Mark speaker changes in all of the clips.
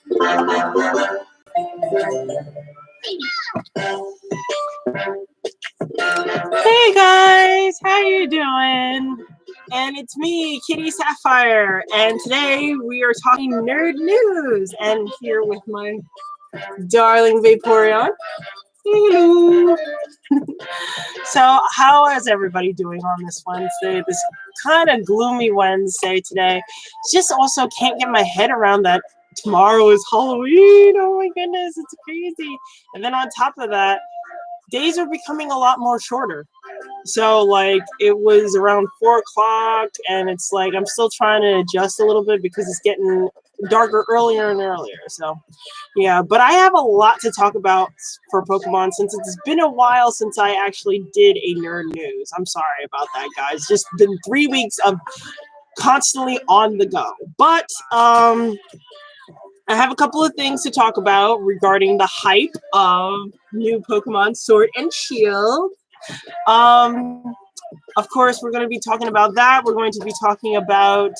Speaker 1: Hey guys, how you doing? And it's me, Kitty Sapphire, and today we are talking nerd news, and here with my darling Vaporeon. Hello. So, how is everybody doing on this Wednesday? This kind of gloomy Wednesday today. Just also can't get my head around that tomorrow is Halloween. Oh my goodness, it's crazy. And then on top of that, days are becoming a lot more shorter. So like it was around 4 o'clock, and it's like I'm still trying to adjust a little bit because it's getting darker earlier and earlier. So yeah, but I have a lot to talk about for Pokemon since it's been a while since I actually did a nerd news. I'm sorry about that, guys. Just been 3 weeks of constantly on the go. But I have a couple of things to talk about regarding the hype of new Pokemon Sword and Shield. Of course, we're going to be talking about that. We're going to be talking about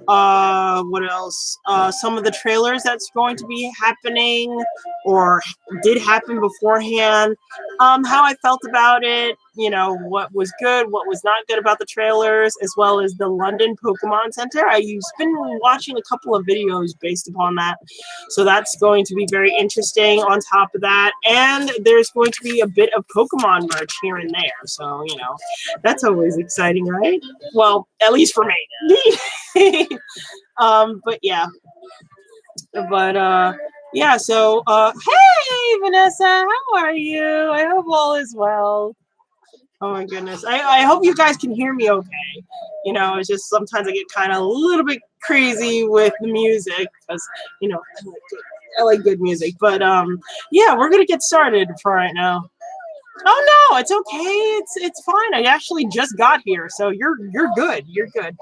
Speaker 1: what else? Some of the trailers that's going to be happening or did happen beforehand. How I felt about it, you know, what was good, what was not good about the trailers, as well as the London Pokemon Center. I've been watching a couple of videos based upon that, so that's going to be very interesting. On top of that, and there's going to be a bit of Pokemon merch here and there, so you know, that's always exciting, right? Well, at least for me. But yeah. Yeah, so hey Vanessa, how are you? I hope all is well. Oh my goodness. I hope you guys can hear me okay. You know, it's just sometimes I get kind of a little bit crazy with the music because, you know, I like good music. But yeah, we're gonna get started for right now. Oh no, it's okay. It's fine. I actually just got here, so you're good. You're good.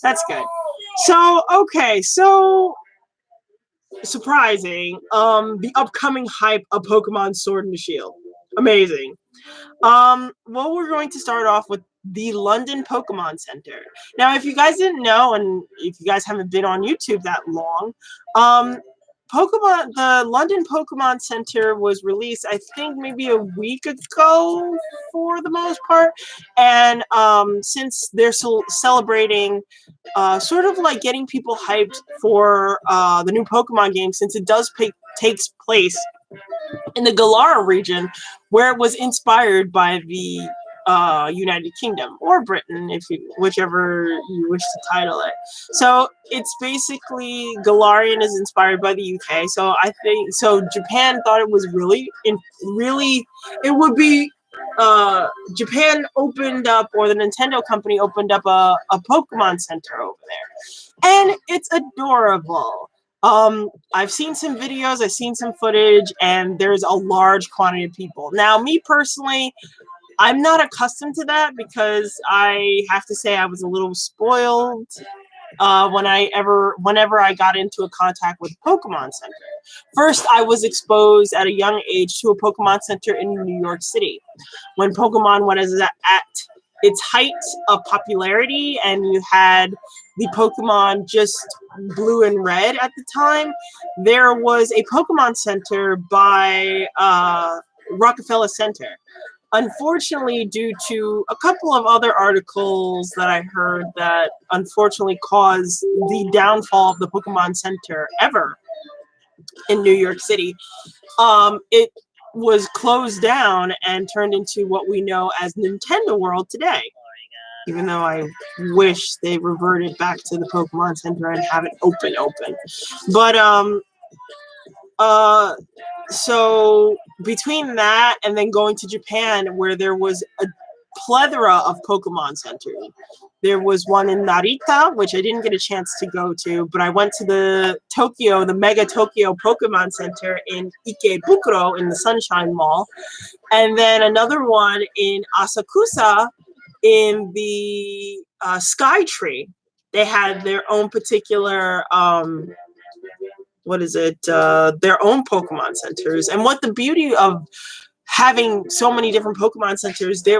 Speaker 1: That's good. So okay, so surprising. The upcoming hype of Pokemon Sword and Shield. Amazing. Well, we're going to start off with the London Pokemon Center. Now, if you guys didn't know, and if you guys haven't been on YouTube that long, the London Pokemon Center was released, I think, maybe a week ago for the most part. And since they're celebrating, sort of like getting people hyped for the new Pokemon game, since it does takes place in the Galar region, where it was inspired by the United Kingdom or Britain, whichever you wish to title it. So it's basically Galarian is inspired by the UK. So I think Japan thought it was really it would be Japan opened up, or the Nintendo company opened up a Pokemon Center over there, and it's adorable. I've seen some videos, I've seen some footage, and there's a large quantity of people. Now, me personally, I'm not accustomed to that because I have to say I was a little spoiled whenever I got into a contact with Pokemon Center. First, I was exposed at a young age to a Pokemon Center in New York City when Pokemon was at its height of popularity, and you had the Pokemon just blue and red at the time. There was a Pokemon Center by Rockefeller Center. Unfortunately, due to a couple of other articles that I heard that unfortunately caused the downfall of the Pokemon Center ever in New York City, it was closed down and turned into what we know as Nintendo World today. Even though I wish they reverted back to the Pokemon Center and have it open. But so between that and then going to Japan, where there was a plethora of Pokemon centers. There was one in Narita, which I didn't get a chance to go to, but I went to the Mega Tokyo Pokemon Center in Ikebukuro in the Sunshine Mall. And then another one in Asakusa in the Sky Tree. They had their own particular their own Pokemon centers. And what the beauty of having so many different Pokemon centers, they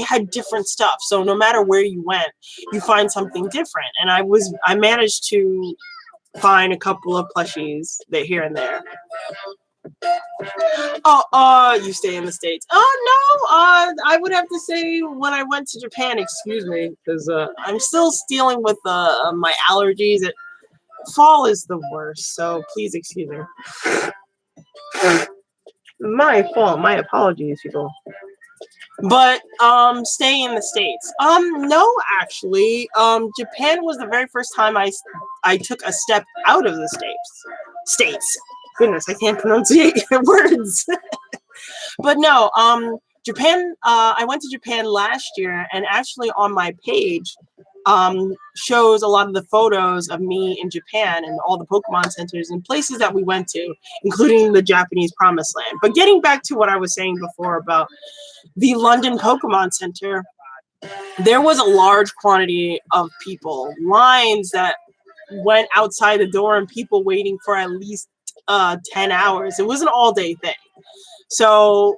Speaker 1: had different stuff. So no matter where you went, you find something different. And I managed to find a couple of plushies that here and there. You stay in the States. Oh no, I would have to say when I went to Japan, excuse me, because I'm still dealing with my allergies. Fall is the worst, so please excuse me. My fault. My apologies, people. But stay in the States. No, actually, Japan was the very first time I took a step out of the States. Goodness, I can't pronunciate words. But no, Japan. I went to Japan last year, and actually on my page, shows a lot of the photos of me in Japan and all the Pokemon centers and places that we went to, including the Japanese Promised Land. But getting back to what I was saying before about the London Pokemon Center, there was a large quantity of people, lines that went outside the door, and people waiting for at least 10 hours. It was an all-day thing. So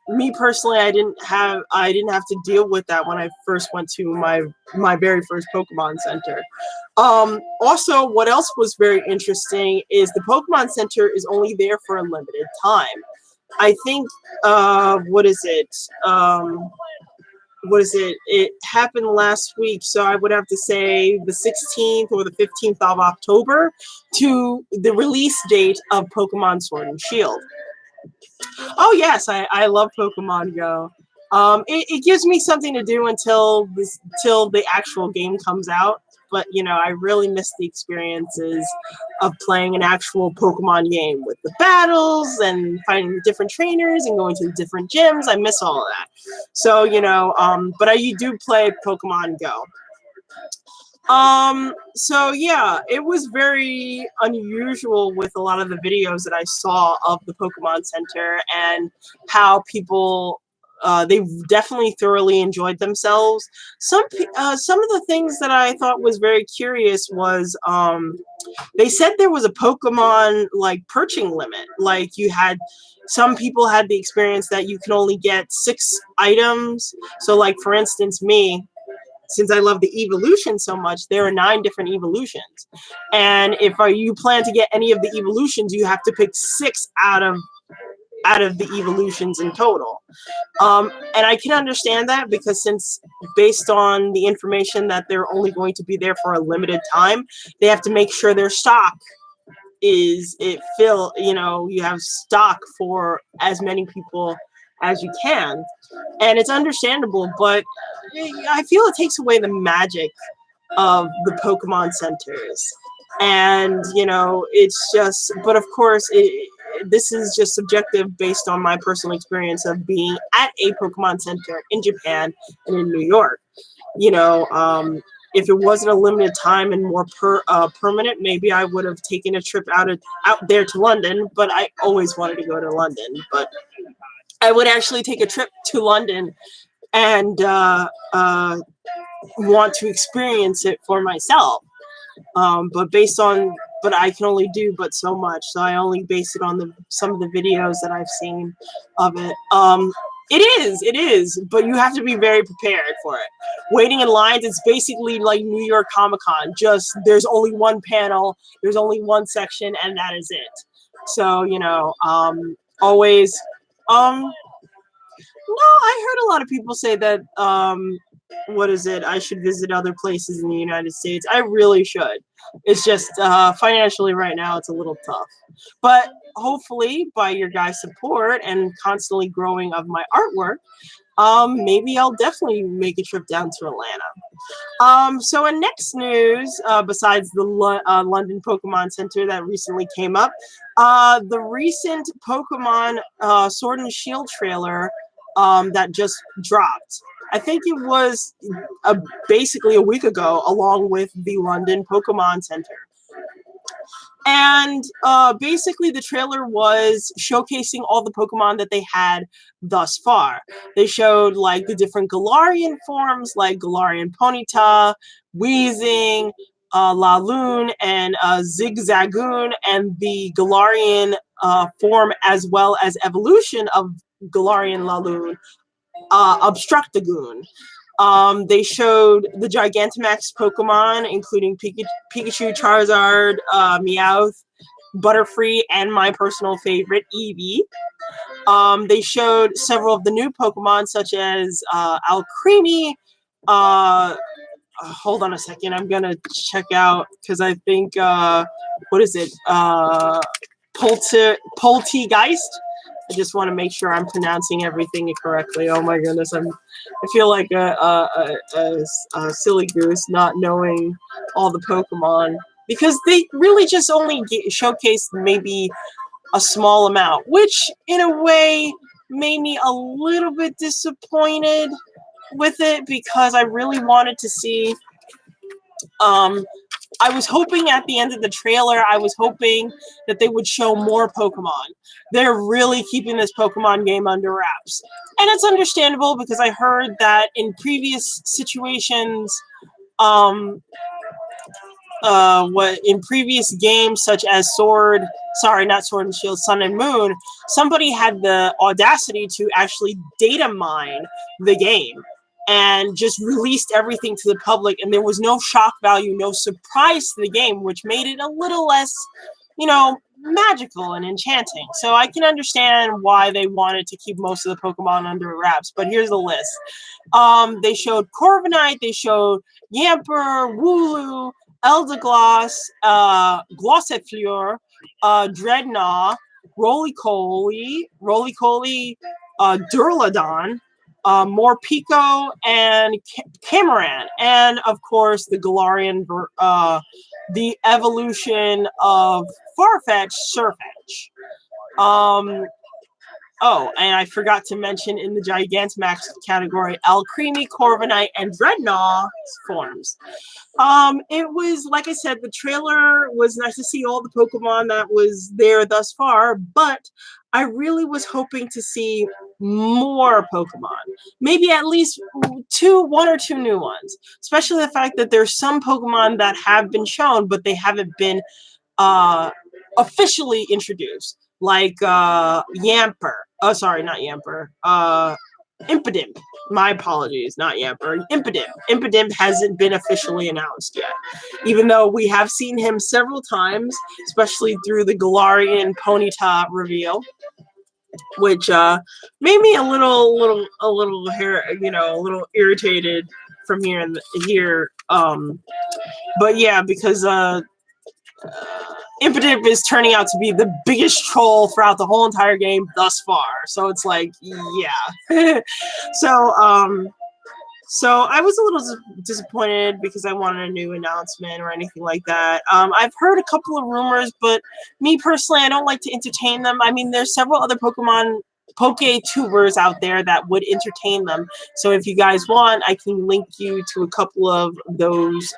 Speaker 1: me personally, I didn't have to deal with that when I first went to my very first Pokemon Center. Also, what else was very interesting is the Pokemon Center is only there for a limited time. I think what is it? It happened last week, so I would have to say the 16th or the 15th of October to the release date of Pokemon Sword and Shield. Oh yes, I love Pokemon Go. It gives me something to do until the actual game comes out. But you know, I really miss the experiences of playing an actual Pokemon game with the battles and finding the different trainers and going to the different gyms. I miss all of that. So you know, but I do play Pokemon Go. So yeah, it was very unusual with a lot of the videos that I saw of the Pokemon Center and how people they definitely thoroughly enjoyed themselves. Some of the things that I thought was very curious was they said there was a Pokemon like perching limit. Like some people had the experience that you can only get 6 items. So like for instance, me, since I love the evolution so much, there are 9 different evolutions. And if you plan to get any of the evolutions, you have to pick 6 out of the evolutions in total. And I can understand that because since based on the information that they're only going to be there for a limited time, they have to make sure their stock you have stock for as many people as you can. And it's understandable, but I feel it takes away the magic of the Pokemon centers. And, you know, it's just, but of course, this is just subjective based on my personal experience of being at a Pokemon center in Japan and in New York. You know, if it wasn't a limited time and more permanent, maybe I would have taken a trip out there to London, but I always wanted to go to London. But I would actually take a trip to London and want to experience it for myself. But I can only do but so much. So I only base it on some of the videos that I've seen of it. It is, but you have to be very prepared for it. Waiting in lines, it's basically like New York Comic-Con. Just there's only one panel, there's only one section, and that is it. So, you know, always, no, I heard a lot of people say that, I should visit other places in the United States. I really should. It's just financially right now, it's a little tough. But hopefully, by your guys' support and constantly growing of my artwork, maybe I'll definitely make a trip down to Atlanta. So in next news, besides the London Pokemon Center that recently came up, the recent Pokemon Sword and Shield trailer that just dropped. I think it was basically a week ago, along with the London Pokemon Center. And basically the trailer was showcasing all the Pokemon that they had thus far. They showed like the different Galarian forms, like Galarian Ponyta, Weezing, Laloon, and Zigzagoon, and the Galarian form as well as evolution of Galarian Laloon, Obstructagoon. They showed the Gigantamax Pokemon, including Pikachu, Charizard, Meowth, Butterfree, and my personal favorite, Eevee. They showed several of the new Pokemon, such as Alcremie. Hold on a second. I'm gonna check out because I think what is it? Poltegeist. I just want to make sure I'm pronouncing everything correctly. Oh my goodness, I feel like a silly goose not knowing all the Pokemon because they really just only showcased maybe a small amount, which in a way made me a little bit disappointed with it because I really wanted to see. I was hoping at the end of the trailer, I was hoping that they would show more Pokemon. They're really keeping this Pokemon game under wraps. And it's understandable because I heard that in previous situations, in previous games such as not Sword and Shield, Sun and Moon, somebody had the audacity to actually data mine the game and just released everything to the public, and there was no shock value, no surprise to the game, which made it a little less, magical and enchanting. So I can understand why they wanted to keep most of the Pokemon under wraps, but here's the list. They showed Corviknight, they showed Yamper, Wooloo, Eldegoss, Glossifleur, Dreadnought, Roly-Poly, Durlodon, Morpeko, and Cameron, and of course the Galarian, the evolution of Farfetch, Surfetch. Oh, and I forgot to mention in the Gigantamax category, Alcremie, Corviknight, and Dreadnought forms. It was, like I said, the trailer was nice to see all the Pokemon that was there thus far, but I really was hoping to see more Pokemon. Maybe at least one or two new ones. Especially the fact that there's some Pokemon that have been shown, but they haven't been officially introduced. Like Yamper. Oh, sorry, not Yamper. Impidimp. My apologies, not Yamper. Impidimp. Impidimp hasn't been officially announced yet, even though we have seen him several times, especially through the Galarian Ponyta reveal, which made me a little irritated from here. But yeah, because Impidimp is turning out to be the biggest troll throughout the whole entire game thus far. So it's like, yeah. So I was a little disappointed because I wanted a new announcement or anything like that. I've heard a couple of rumors, but me personally, I don't like to entertain them. I mean, there's several other Poke-tubers out there that would entertain them. So if you guys want, I can link you to a couple of those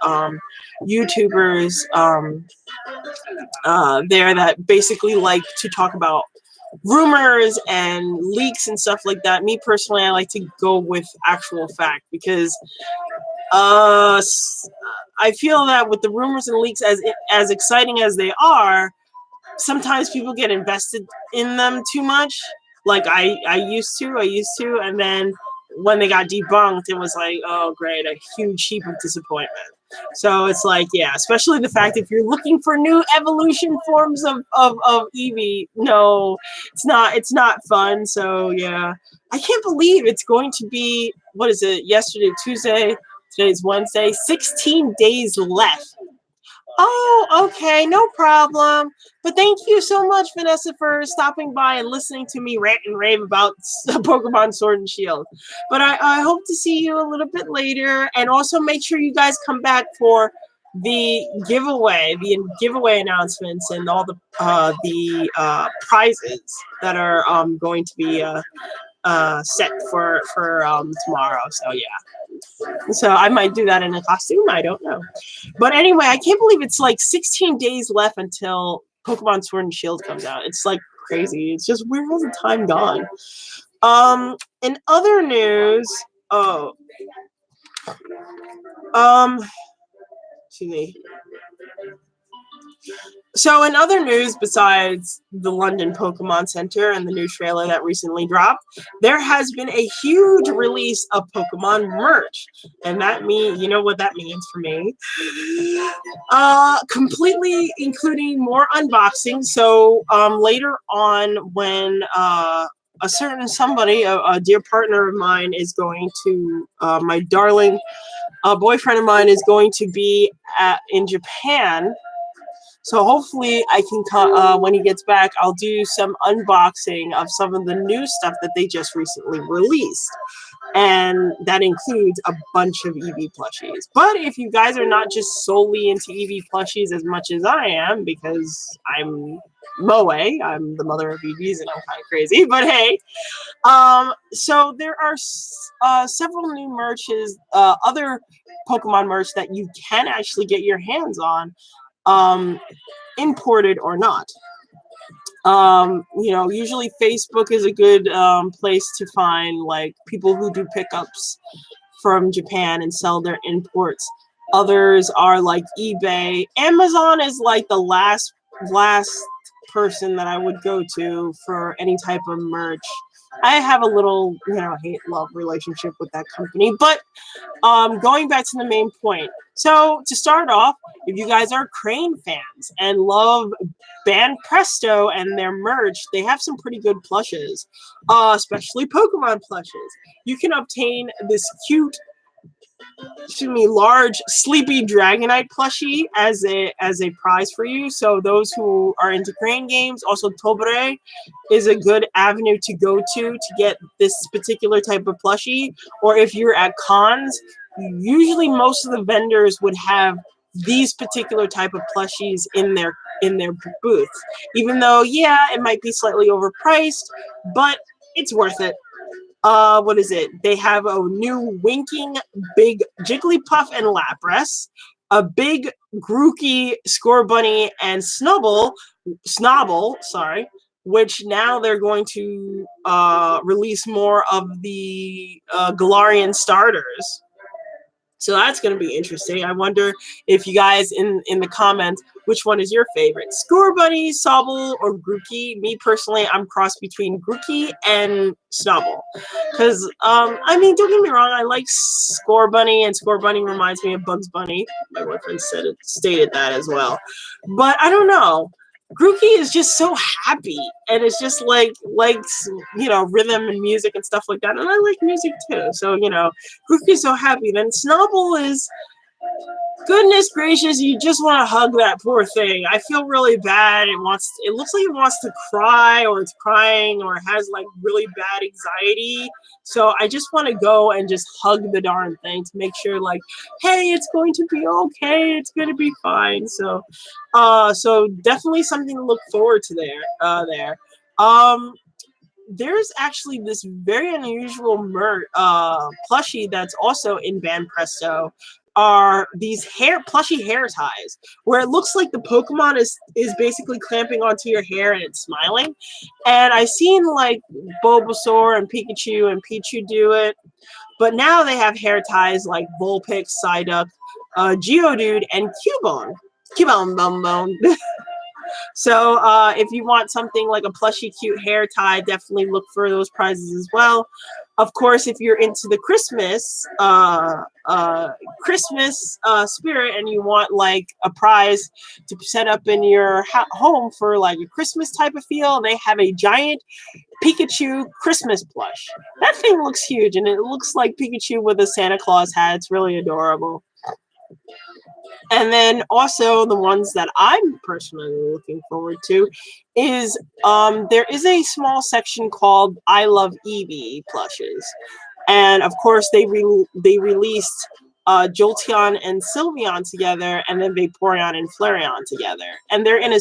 Speaker 1: YouTubers there that basically like to talk about rumors and leaks and stuff like that. Me personally, I like to go with actual fact because I feel that with the rumors and leaks, as exciting as they are, sometimes people get invested in them too much. Like I used to, and then when they got debunked, it was like, oh great, a huge heap of disappointment. So it's like, yeah, especially the fact if you're looking for new evolution forms of Eevee, no, it's not fun. So yeah, I can't believe it's going to be, what is it, yesterday, Tuesday, today's Wednesday, 16 days left. Oh, okay, no problem. But thank you so much, Vanessa, for stopping by and listening to me rant and rave about Pokemon Sword and Shield. But I hope to see you a little bit later. And also make sure you guys come back for the giveaway announcements and all the prizes that are going to be set for tomorrow. So yeah. So I might do that in a costume. I don't know. But anyway, I can't believe it's like 16 days left until Pokemon Sword and Shield comes out. It's like crazy. It's just, where has the time gone? In other news, excuse me. So in other news besides the London Pokemon Center and the new trailer that recently dropped, there has been a huge release of Pokemon merch. And that means, you know what that means for me? Completely including more unboxing. So later on when a certain somebody, a dear partner of mine is going to, my darling boyfriend of mine is going to be in Japan. So hopefully I can, when he gets back, I'll do some unboxing of some of the new stuff that they just recently released. And that includes a bunch of Eevee plushies. But if you guys are not just solely into Eevee plushies as much as I am, because I'm Moe, I'm the mother of Eevees and I'm kind of crazy, but hey. So there are several new merches, other Pokemon merch that you can actually get your hands on. Imported or not. You know, usually Facebook is a good place to find like people who do pickups from Japan and sell their imports. Others are like eBay. Amazon is like the last person that I would go to for any type of merch. I have a little, you know, hate-love relationship with that company, but going back to the main point. So to start off, if you guys are Crane fans and love Band Presto and their merch, they have some pretty good plushes, especially Pokemon plushes. You can obtain this cute, large Sleepy Dragonite plushie as a prize for you. So those who are into Crane games, also Tobre is a good avenue to go to get this particular type of plushie. Or if you're at cons, usually most of the vendors would have these particular type of plushies in their booth. Even though, yeah, it might be slightly overpriced, but it's worth it. What is it? They have a new winking big Jigglypuff and Lapras, a big Grookey, Scorbunny, and Snobble, sorry, which now they're going to release more of the Galarian starters. So that's going to be interesting. I wonder if you guys in the comments, which one is your favorite? Scorbunny, Sobble, or Grookey? Me personally, I'm cross between Grookey and Snubble. Because, I mean, don't get me wrong, I like Scorbunny, and Scorbunny reminds me of Bugs Bunny. My boyfriend stated that as well. But I don't know. Grookey is just so happy, and it's just likes, you know, rhythm and music and stuff like that, and I like music too. So, you know, Grookey's so happy. Then Snubble is, goodness gracious, you just want to hug that poor thing. I feel really bad. It looks like it wants to cry, or it's crying, or it has like really bad anxiety. So I just want to go and just hug the darn thing to make sure, like, hey, it's going to be okay. It's going to be fine. So, so definitely something to look forward to there. There's actually this very unusual plushie that's also in Band Presto. Are these plushy hair ties, where it looks like the Pokemon is basically clamping onto your hair and it's smiling. And I've seen like Bulbasaur and Pikachu and Pichu do it, but now they have hair ties like Vulpix, Psyduck, Geodude, and Cubone. Bone. So if you want something like a plushy cute hair tie, definitely look for those prizes as well. Of course, if you're into the Christmas spirit and you want like a prize to set up in your home for like a Christmas type of feel, they have a giant Pikachu Christmas plush. That thing looks huge, and it looks like Pikachu with a Santa Claus hat. It's really adorable. And then also the ones that I'm personally looking forward to is there is a small section called I Love Eevee plushes. And of course they released Jolteon and Sylveon together, and then Vaporeon and Flareon together. And they're in a,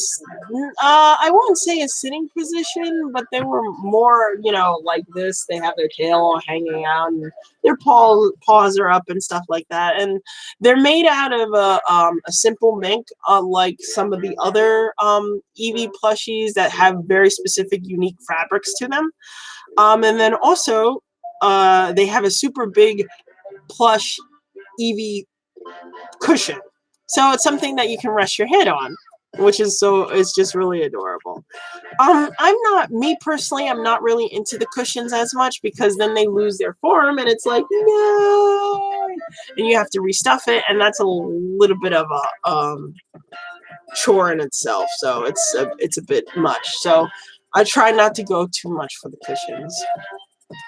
Speaker 1: I won't say a sitting position, but they were more, you know, like this. They have their tail all hanging out, and their paws are up and stuff like that. And they're made out of a simple mink, like some of the other Eevee plushies that have very specific, unique fabrics to them. And then also, they have a super big plush Eevee cushion. So it's something that you can rest your head on. which is it's just really adorable. Me personally, I'm not really into the cushions as much because then they lose their form and it's like, no, and you have to restuff it, and that's a little bit of a chore in itself. So it's a bit much. So I try not to go too much for the cushions.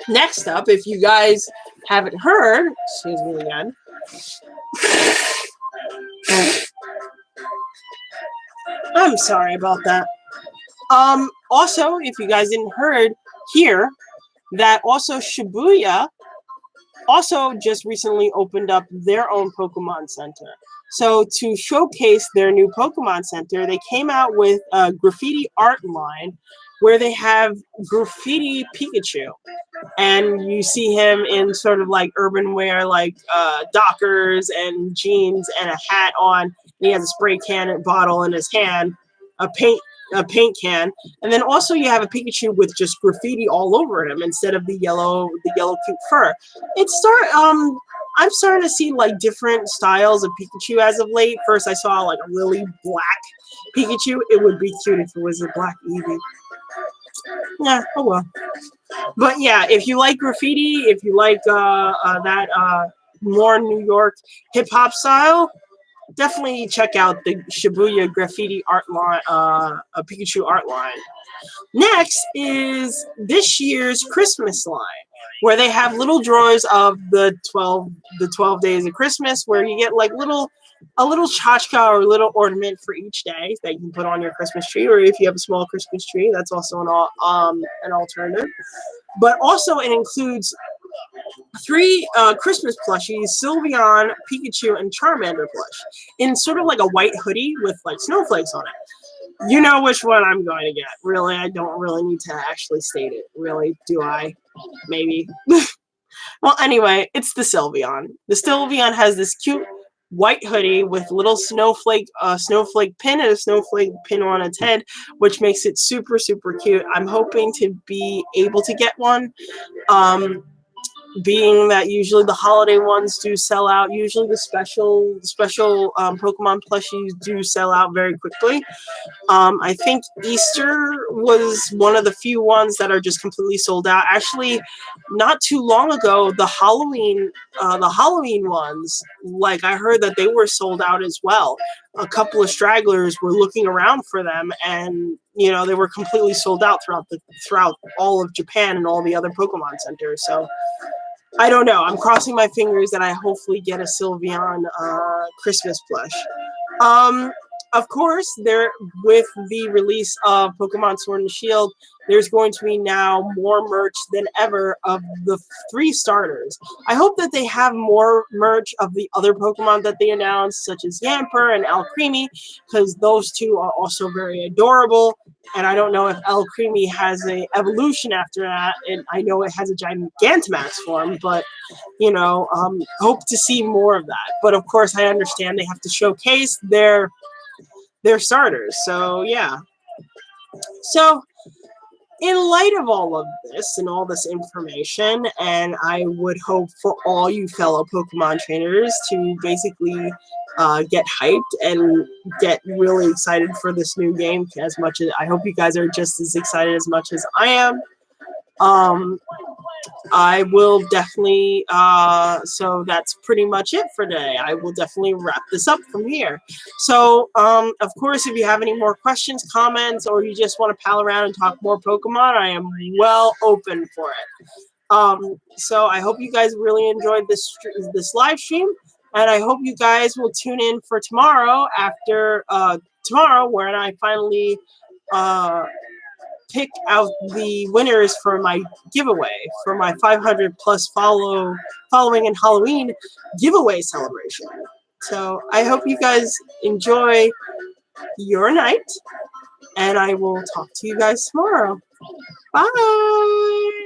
Speaker 1: Next up, if you guys haven't heard, excuse me again. I'm sorry about that. Also, if you guys didn't hear that also Shibuya also just recently opened up their own Pokemon Center. So to showcase their new Pokemon Center, they came out with a graffiti art line where they have graffiti Pikachu. And you see him in sort of like urban wear, like Dockers and jeans and a hat on. And he has a spray can bottle in his hand, a paint can, and then also you have a Pikachu with just graffiti all over him instead of the yellow cute fur. I'm starting to see like different styles of Pikachu as of late. First, I saw like a really black Pikachu. It would be cute if it was a black Eevee. Yeah, oh well. But yeah, if you like graffiti, if you like that more New York hip hop style, definitely check out the Shibuya graffiti art line, a Pikachu art line. Next is this year's Christmas line, where they have little drawers of the 12 days of Christmas, where you get like a little tchotchke or a little ornament for each day that you can put on your Christmas tree, or if you have a small Christmas tree, that's also an alternative. But also it includes 3 Christmas plushies, Sylveon, Pikachu, and Charmander plush, in sort of like a white hoodie with like snowflakes on it. You know which one I'm going to get. Really, I don't really need to actually state it. Really, do I? Maybe. Well, anyway, it's the Sylveon. The Sylveon has this cute white hoodie with little snowflake pin and a snowflake pin on its head, which makes it super, super cute. I'm hoping to be able to get one. Being that usually the holiday ones do sell out, usually the special Pokemon plushies do sell out very quickly. I think Easter was one of the few ones that are just completely sold out. Actually, not too long ago, the Halloween ones, like I heard that they were sold out as well. A couple of stragglers were looking around for them, and they were completely sold out throughout all of Japan and all the other Pokemon centers. So I don't know. I'm crossing my fingers that I hopefully get a Sylveon Christmas plush. Of course, with the release of Pokemon Sword and Shield, there's going to be now more merch than ever of the 3 starters. I hope that they have more merch of the other Pokemon that they announced, such as Yamper and Alcremie, because those 2 are also very adorable. And I don't know if Alcremie has an evolution after that, and I know it has a Gigantamax form, but hope to see more of that. But of course, I understand they have to showcase their starters. So yeah. So in light of all of this and all this information, and I would hope for all you fellow Pokemon trainers to basically get hyped and get really excited for this new game as much as I hope you guys are just as excited as much as I am. I will definitely, so that's pretty much it for today. I will definitely wrap this up from here. So, of course, if you have any more questions, comments, or you just want to pal around and talk more Pokemon, I am well open for it. So I hope you guys really enjoyed this live stream, and I hope you guys will tune in for tomorrow when I finally, pick out the winners for my giveaway, for my 500 plus following in Halloween giveaway celebration. So I hope you guys enjoy your night, and I will talk to you guys tomorrow. Bye.